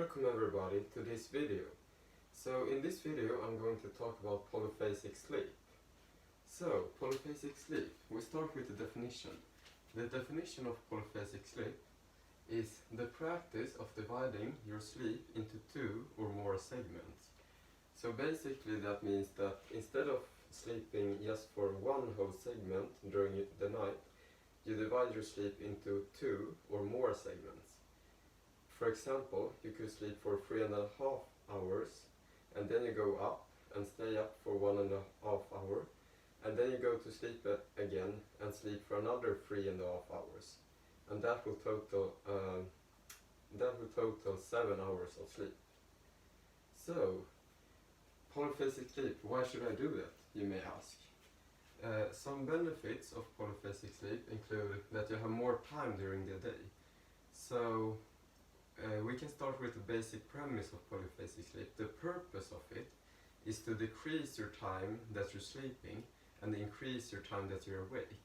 Welcome everybody to this video. So in this video I'm going to talk about polyphasic sleep. So polyphasic sleep, we start with the definition. The definition of polyphasic sleep is the practice of dividing your sleep into two or more segments. So basically that means that instead of sleeping just for one whole segment during the night, you divide your sleep into two or more segments. For example, you could sleep for 3.5 hours, and then you go up and stay up for 1.5 hours, and then you go to sleep again and sleep for another 3.5 hours, and that will total 7 hours of sleep. So, polyphasic sleep, why should I do that, you may ask? Some benefits of polyphasic sleep include that you have more time during the day. So, we can start with the basic premise of polyphasic sleep. The purpose of it is to decrease your time that you're sleeping and increase your time that you're awake.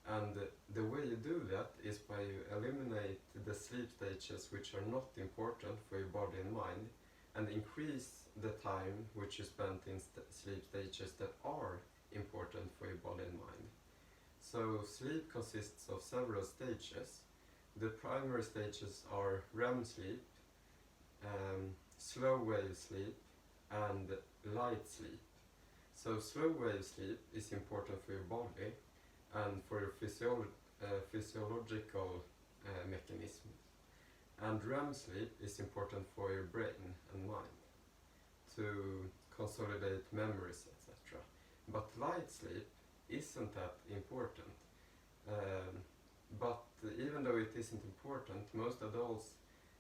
And the way you do that is by you eliminate the sleep stages which are not important for your body and mind, and increase the time which you spend in sleep stages that are important for your body and mind. So sleep consists of several stages. The primary stages are REM sleep, slow wave sleep, and light sleep. So slow wave sleep is important for your body and for your physiological mechanisms. And REM sleep is important for your brain and mind to consolidate memories, etc. But light sleep isn't that important. But even though it isn't important, most adults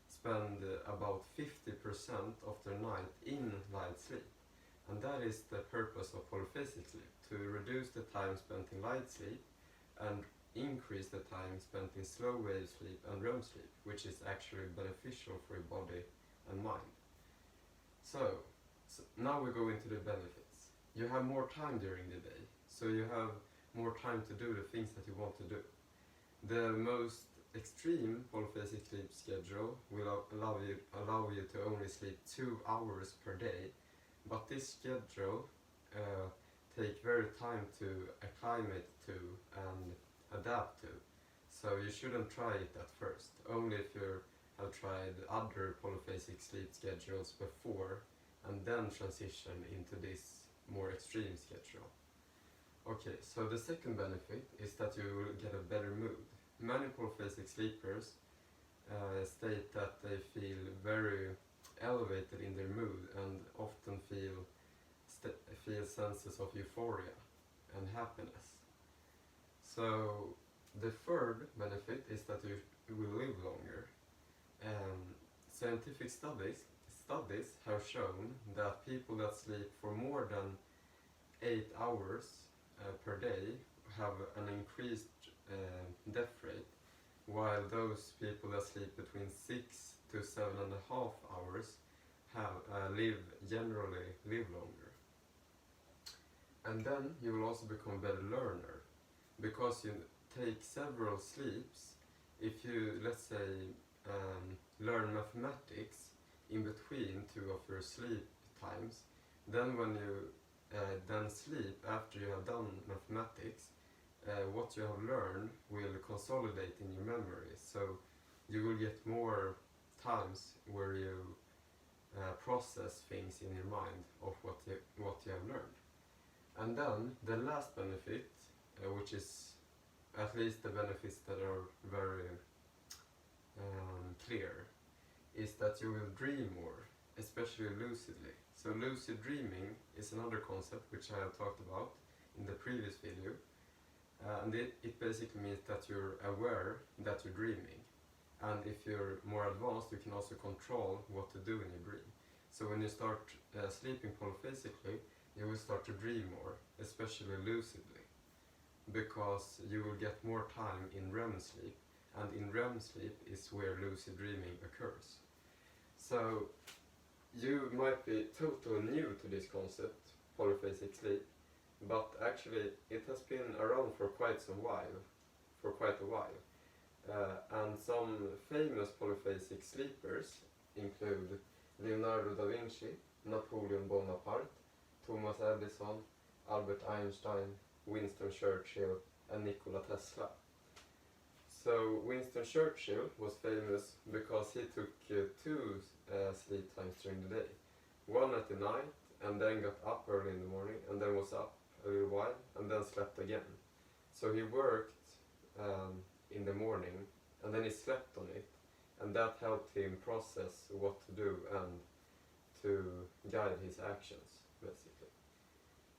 spend about 50% of their night in light sleep. And that is the purpose of polyphasic sleep, to reduce the time spent in light sleep and increase the time spent in slow wave sleep and REM sleep, which is actually beneficial for your body and mind. So now we go into the benefits. You have more time during the day, so you have more time to do the things that you want to do. The most extreme polyphasic sleep schedule will allow you to only sleep 2 hours per day, but this schedule takes very time to acclimate to and adapt to. So you shouldn't try it at first, only if you have tried other polyphasic sleep schedules before and then transition into this more extreme schedule. Okay, so the second benefit is that you will get a better mood. Many polyphasic sleepers state that they feel very elevated in their mood and often feel senses of euphoria and happiness. So the third benefit is that you will live longer. Scientific studies have shown that people that sleep for more than 8 hours per day have an increased death rate, while those people that sleep between 6 to 7.5 hours generally live longer. And then you will also become a better learner, because you take several sleeps. If you, let's say, learn mathematics in between two of your sleep times, then when you then sleep after you have done mathematics, what you have learned will consolidate in your memory. So you will get more times where you process things in your mind of what you have learned. And then the last benefit, which is at least the benefits that are very clear, is that you will dream more, especially lucidly. So lucid dreaming is another concept which I have talked about in the previous video, and it basically means that you're aware that you're dreaming, and if you're more advanced you can also control what to do in your dream. So when you start sleeping polyphasically, you will start to dream more, especially lucidly, because you will get more time in REM sleep, and in REM sleep is where lucid dreaming occurs. So you might be totally new to this concept, polyphasic sleep, but actually it has been around for quite a while. And some famous polyphasic sleepers include Leonardo da Vinci, Napoleon Bonaparte, Thomas Edison, Albert Einstein, Winston Churchill, and Nikola Tesla. So Winston Churchill was famous because he took two sleep times during the day. One at the night, and then got up early in the morning, and then was up a little while, and then slept again. So he worked in the morning, and then he slept on it, and that helped him process what to do and to guide his actions, basically.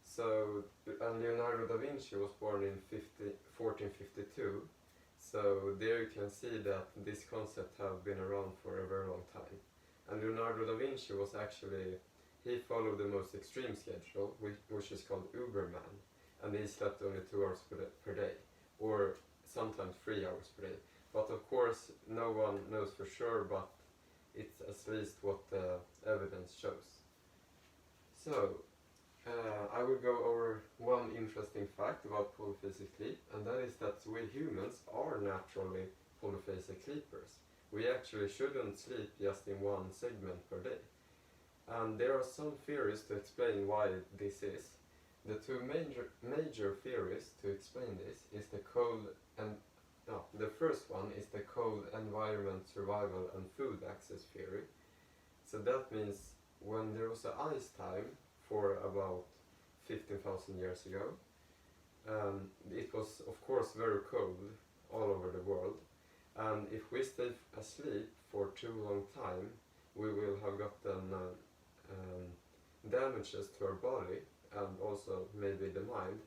So, and Leonardo da Vinci was born in 1452, so there you can see that this concept have been around for a very long time. And Leonardo da Vinci was actually, he followed the most extreme schedule, which is called Uberman, and he slept only 2 hours per day, or sometimes 3 hours per day. But of course, no one knows for sure, but it's at least what the evidence shows. So, I will go over one interesting fact about polyphasic sleep, and that is that we humans are naturally polyphasic sleepers. We actually shouldn't sleep just in one segment per day. And there are some theories to explain why this is. The two major theories to explain this is the first one is the cold environment survival and food access theory. So that means when there was an ice time for about 15,000 years ago, it was of course very cold all over the world, and if we stay asleep for too long time, we will have gotten damages to our body and also maybe the mind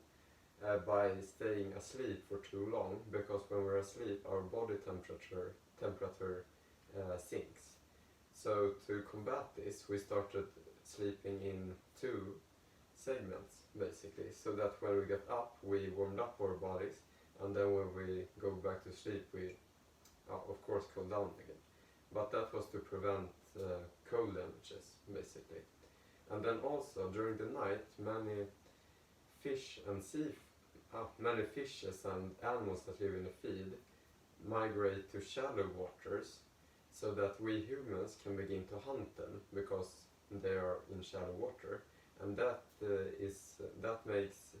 by staying asleep for too long, because when we're asleep our body temperature sinks. So to combat this, we started sleeping in 2 segments basically, so that when we get up we warmed up our bodies, and then when we go back to sleep we of course cool down again. But that was to prevent cold damages basically. And then also during the night many fishes and animals that live in the field migrate to shallow waters, so that we humans can begin to hunt them because they are in shallow water, and that makes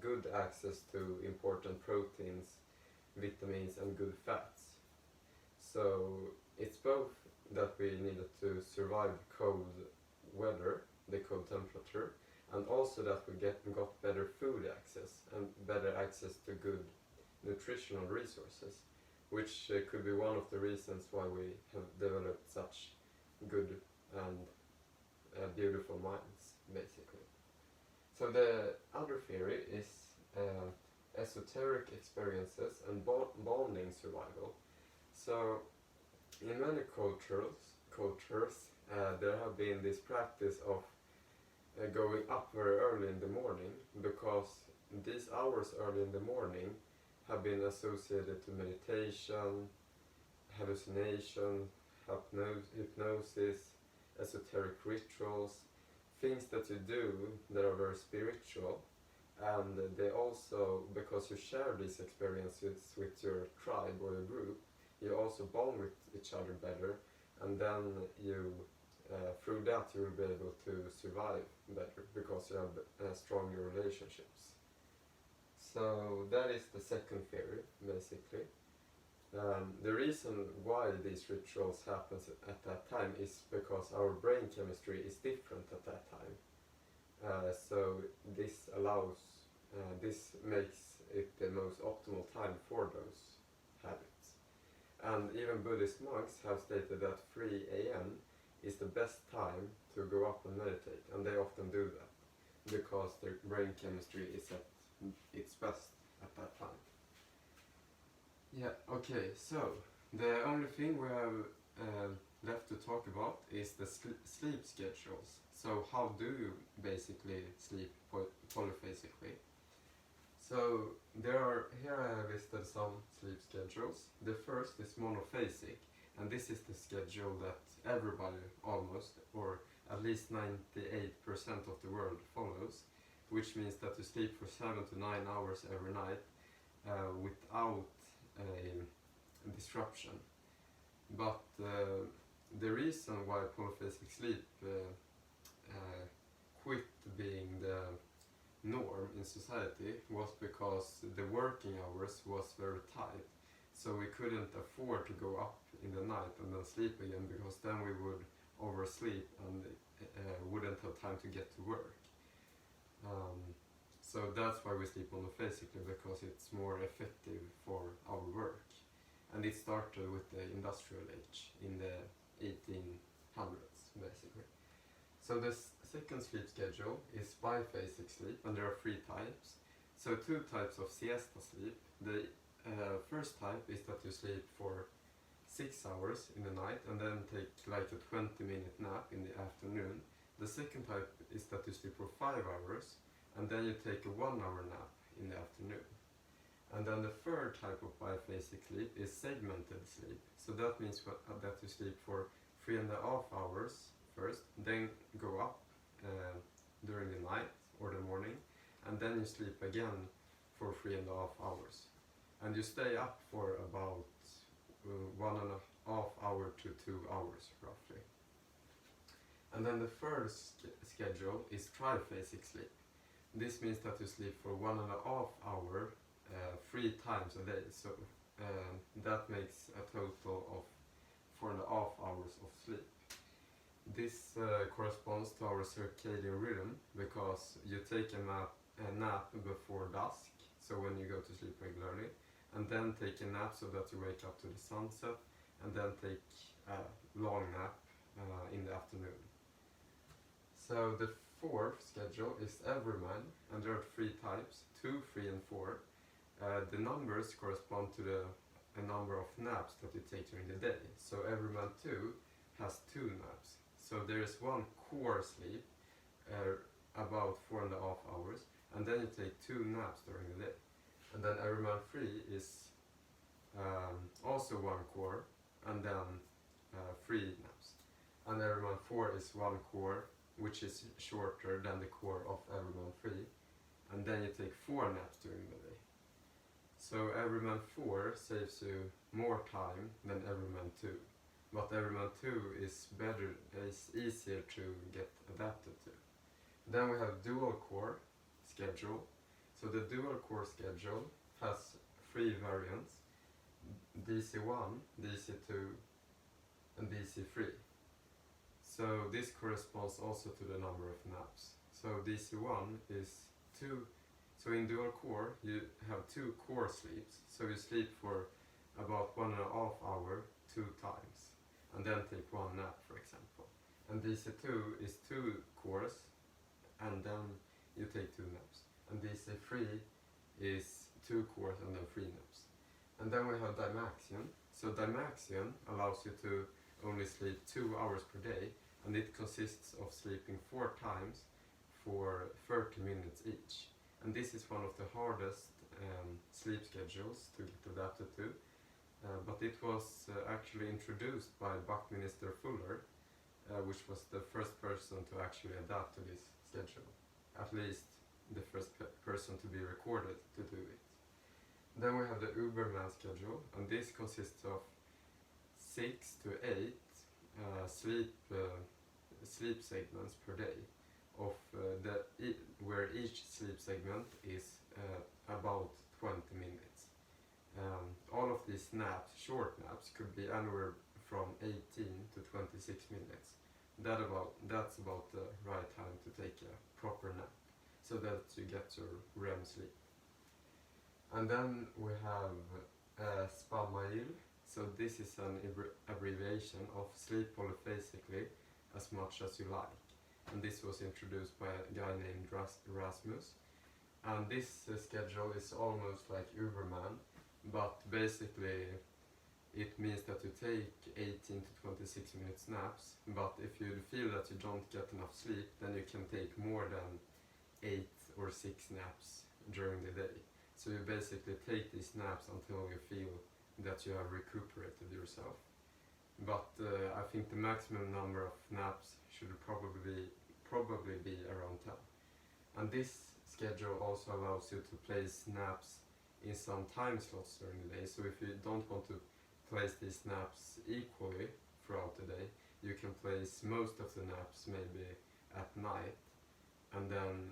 good access to important proteins, vitamins and good fats. So it's both that we needed to survive cold weather, the cold temperature, and also that we got better food access and better access to good nutritional resources, which could be one of the reasons why we have developed such good and beautiful minds, basically. So the other theory is esoteric experiences and bonding survival. So in many cultures there have been this practice of going up very early in the morning, because these hours early in the morning have been associated to meditation, hallucination, hypnosis, esoteric rituals, things that you do that are very spiritual. And they also, because you share these experiences with your tribe or your group, you also bond with each other better, and then you through that you will be able to survive better because you have stronger relationships. So that is the second theory, basically. The reason why these rituals happen at that time is because our brain chemistry is different at that time. So this makes it the most optimal time for those habits. And even Buddhist monks have stated that 3 a.m. is the best time to go up and meditate, and they often do that because their brain chemistry is at its best at that time. Yeah, okay, so the only thing we have left to talk about is the sleep schedules. So how do you basically sleep polyphasically? So here I have listed some sleep schedules. The first is monophasic, and this is the schedule that everybody almost, or at least 98% of the world follows, which means that you sleep for 7 to 9 hours every night without a disruption. But the reason why polyphasic sleep quit being the norm in society was because the working hours was very tight. So we couldn't afford to go up in the night and then sleep again, because then we would oversleep and wouldn't have time to get to work. So that's why we sleep monophasically, because it's more effective for our work. And it started with the industrial age in the 1800s, basically. So the second sleep schedule is biphasic sleep, and there are 3 types. So 2 types of siesta sleep. The first type is that you sleep for 6 hours in the night and then take like a 20-minute nap in the afternoon. The second type is that you sleep for 5 hours and then you take a 1-hour nap in the afternoon. And then the third type of biphasic sleep is segmented sleep. So that means that you sleep for 3.5 hours first, then go up during the night or the morning, and then you sleep again for 3.5 hours. And you stay up for about 1.5 hours to 2 hours roughly. And then the third schedule is triphasic sleep. This means that you sleep for 1.5 hours 3 times a day. So that makes a total of 4.5 hours of sleep. This corresponds to our circadian rhythm, because you take a nap before dusk, so when you go to sleep regularly, and then take a nap so that you wake up to the sunset, and then take a long nap in the afternoon. So the fourth schedule is Everyman, and there are 3 types, 2, 3 and 4. The numbers correspond to the number of naps that you take during the day. So Everyman 2 has 2 naps. So there is 1 core sleep, about 4.5 hours, and then you take 2 naps during the day. And then Everyman 3 is also 1 core, and then 3 naps. And Everyman 4 is 1 core, which is shorter than the core of Everyman 3, and then you take 4 naps during the day. So Everyman 4 saves you more time than Everyman 2, but Everyman 2 is easier to get adapted to. Then we have dual core schedule. So the dual core schedule has 3 variants: DC1, DC2 and DC3. So this corresponds also to the number of naps. So DC1 is 2. So in dual core you have 2 core sleeps. So you sleep for about 1.5 hours 2 times, and then take 1 nap, for example. And DC2 is 2 cores, and then you take 2 naps. And DC3 is 2 cores and then 3 naps. And then we have Dymaxion. So Dymaxion allows you to only sleep 2 hours per day, and it consists of sleeping 4 times for 30 minutes each. And this is one of the hardest sleep schedules to get adapted to, but it was actually introduced by Buckminster Fuller, which was the first person to actually adapt to this schedule, at least the first person to be recorded to do it. Then we have the Uberman schedule, and this consists of 6 to 8 sleep segments per day, of where each sleep segment is about 20 minutes. All of these naps, short naps, could be anywhere from 18 to 26 minutes. That's about the right time to take a proper nap, so that you get your REM sleep. And then we have SPAMAIL. So this is an abbreviation of sleep polyphasically as much as you like. And this was introduced by a guy named Rasmus. And this schedule is almost like Uberman, but basically it means that you take 18 to 26 minutes naps, but if you feel that you don't get enough sleep, then you can take more than 8 or 6 naps during the day. So you basically take these naps until you feel that you have recuperated yourself. But I think the maximum number of naps should probably be around 10. And this schedule also allows you to place naps in some time slots during the day. So if you don't want to place these naps equally throughout the day. You can place most of the naps maybe at night and then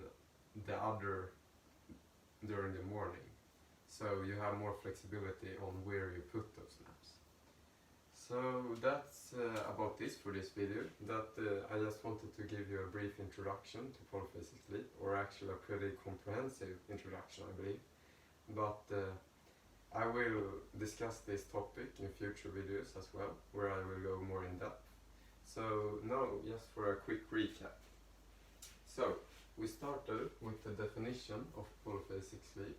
the other during the morning. So you have more flexibility on where you put those naps. So that's about this for this video. I just wanted to give you a brief introduction to polyphasic sleep, or actually a pretty comprehensive introduction, I believe. But I will discuss this topic in future videos as well, where I will go more in depth. So now, just for a quick recap. So we started with the definition of polyphasic sleep.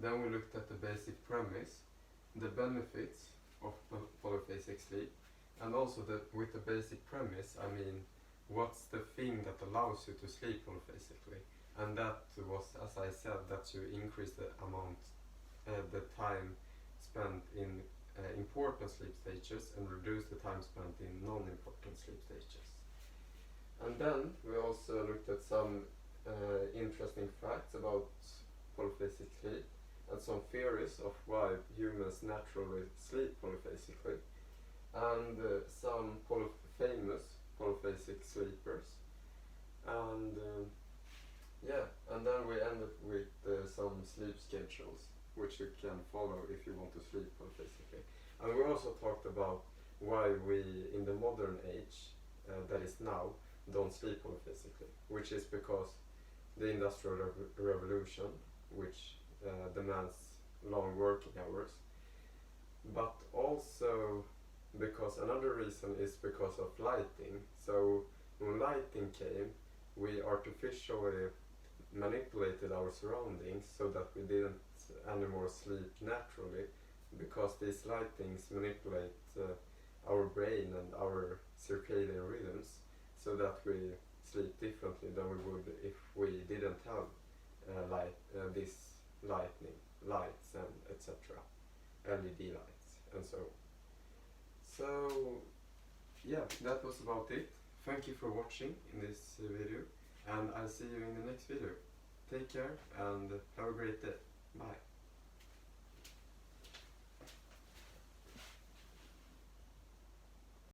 Then we looked at the basic premise, the benefits of polyphasic sleep, and also with the basic premise, I mean, what's the thing that allows you to sleep polyphasically? And that was, as I said, that you increase the amount, the time spent in important sleep stages and reduce the time spent in non-important sleep stages. And then we also looked at some interesting facts about polyphasic sleep and some theories of why humans naturally sleep polyphasically, and some famous polyphasic sleepers. And and then we ended with some sleep schedules which you can follow if you want to sleep polyphasically. And we also talked about why we in the modern age, that is now, don't sleep polyphasically, which is because the Industrial Revolution, which demands long working hours, but also because another reason is because of lighting. So when lighting came, we artificially manipulated our surroundings so that we didn't anymore sleep naturally, because these lightings manipulate our brain and our circadian rhythms so that we sleep differently than we would if we didn't have this lights and etc. LED lights and so on. So yeah, that was about it. Thank you for watching in this video, and I'll see you in the next video. Take care and have a great day. Bye.